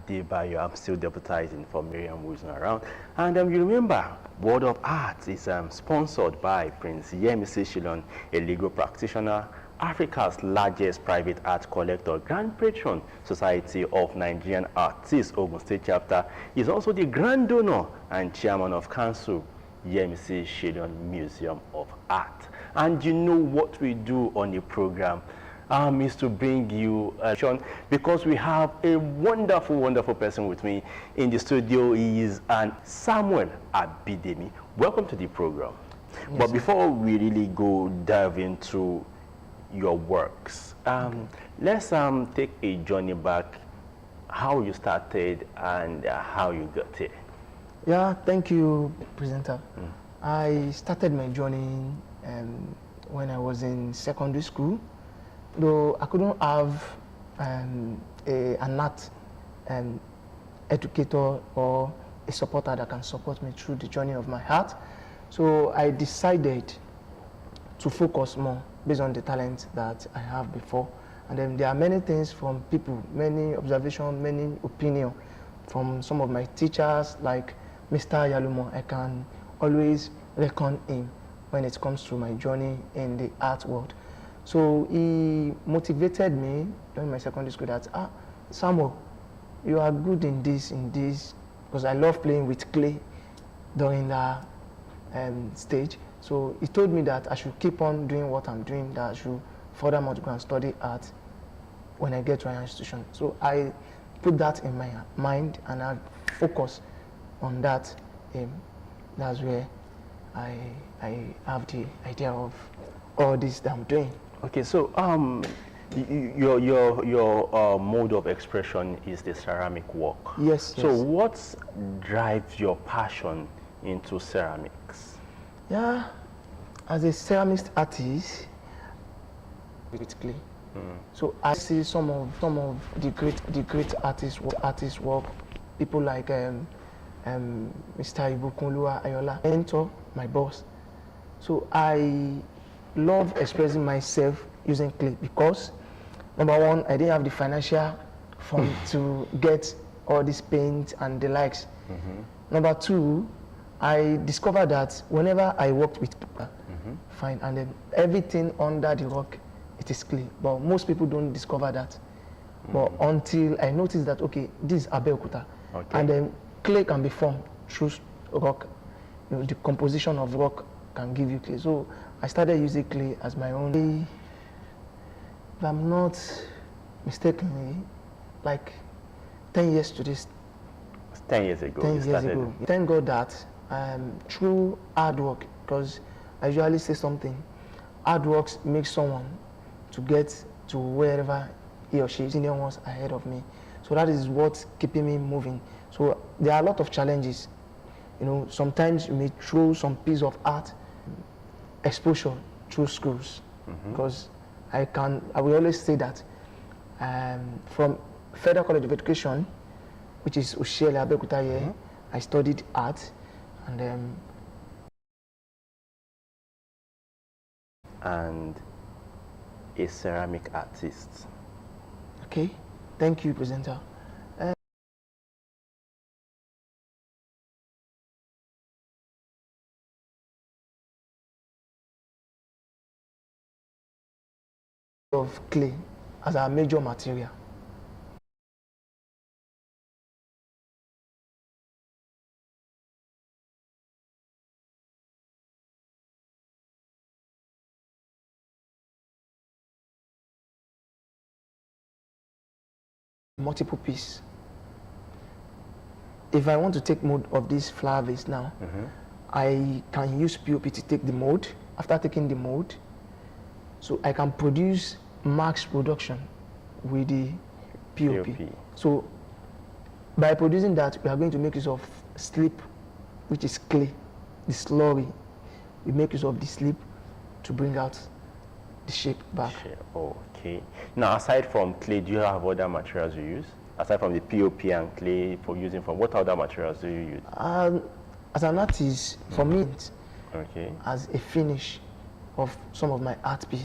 Adebayo. I'm still deputizing for Miriam Wilson around. And you remember, World of Art is sponsored by Prince Yemisi Shilon, a legal practitioner, Africa's largest private art collector, Grand Patron, Society of Nigerian Artists, Ogun State Chapter, is also the grand donor and chairman of Council, Yemisi Shilon Museum of Art. And you know what we do on the program is to bring you because we have a wonderful, wonderful person with me in the studio. He is Samuel Abidemi. Welcome to the program. Yes, but before we really go dive into your works, let's take a journey back, how you started and how you got here. Yeah, thank you, presenter. I started my journey when I was in secondary school, though I couldn't have an art educator or a supporter that can support me through the journey of my heart. So I decided to focus more based on the talent that I have before. And then there are many things from people, many observations, many opinions from some of my teachers, like Mr. Yalumo. I can always reckon him when it comes to my journey in the art world. So he motivated me during my secondary school that, Samuel, you are good in this, because I love playing with clay during that stage. So he told me that I should keep on doing what I'm doing, that I should furthermore go and study art when I get to an institution. So I put that in my mind and I focus on that. That's where I have the idea of all this that I'm doing. Okay, so your mode of expression is the ceramic work. Yes. So what drives your passion into ceramics? Yeah, as a ceramist artist with clay. So I see some of the great artists work. People like Mr. Abeokuta Ayola, mentor, my boss. So I love expressing myself using clay because, number one, I didn't have the financial fund to get all this paint and the likes. Number two, I discovered that whenever I worked with clay, fine, and then everything under the rock, it is clay. But most people don't discover that. But until I noticed that, okay, this is Abeokuta, and then clay can be formed through rock. You know, the composition of rock can give you clay. So I started using clay as my own. If I'm not mistakenly, like 10 years to this. 10 years ago. 10 years ago. Thank God that through hard work, because I usually say something, hard work makes someone to get to wherever he or she senior was ahead of me. So that is what's keeping me moving. So there are a lot of challenges. You know, sometimes you may throw some piece of art exposure through schools, because I will always say that from Federal College of Education, which is Ushele Abeokuta here, I studied art, and a ceramic artist. Okay, thank you, presenter. Of clay as our major material. Multiple piece. If I want to take mold of this flower vase now, I can use POP to take the mold. After taking the mold, so I can produce max production with the POP. So by producing that, we are going to make use of slip, which is clay, the slurry. We make use of the slip to bring out the shape back. Okay. Now, aside from clay, do you have other materials you use? Aside from the POP and clay, what other materials do you use? As an artist, for me, Okay. as a finish of some of my art pieces.